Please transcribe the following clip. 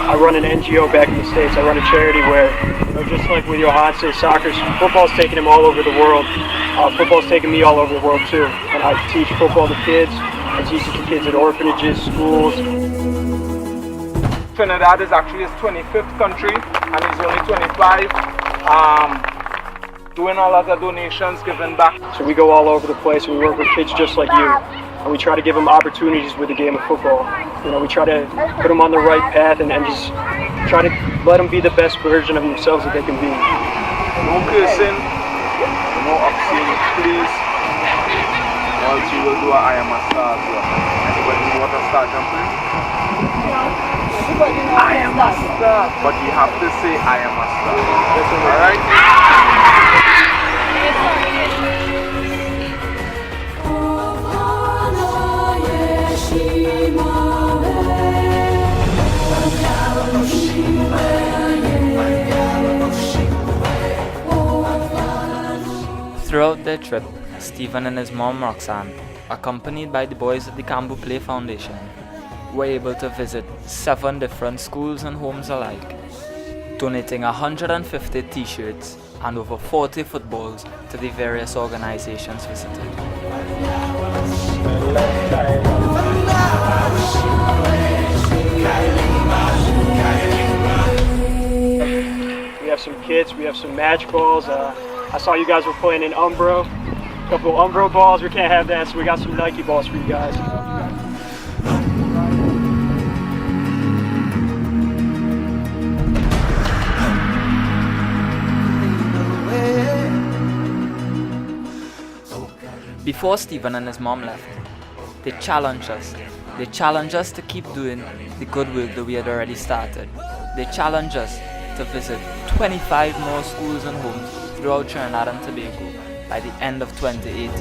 I run an NGO back in the States. I run a charity where, just like with Johan says, football's taking him all over the world. Football's taking me all over the world too. And I teach football to kids. I teach it to kids at orphanages, schools. Trinidad is actually his 25th country, and he's only 25. Doing all of the donations, giving back. So we go all over the place. We work with kids just like you. And we try to give them opportunities with the game of football. We try to put them on the right path and just try to let them be the best version of themselves that they can be. No cursing, no obscene, please. Or else you will do a I am a star as well. Anybody know what a star jumping? I am a star. But you have to say I am a star. Alright? Throughout their trip, Stephen and his mom Roxanne, accompanied by the boys at the Canbouplay Foundation, were able to visit 7 different schools and homes alike, donating 150 t-shirts and over 40 footballs to the various organizations visited. We have some kits, we have some match balls. I saw you guys were playing in Umbro. A couple of Umbro balls, we can't have that, so we got some Nike balls for you guys. Before Stephen and his mom left, they challenged us. They challenged us to keep doing the good work that we had already started. They challenged us to visit 25 more schools and homes throughout Trinidad and Tobago by the end of 2018.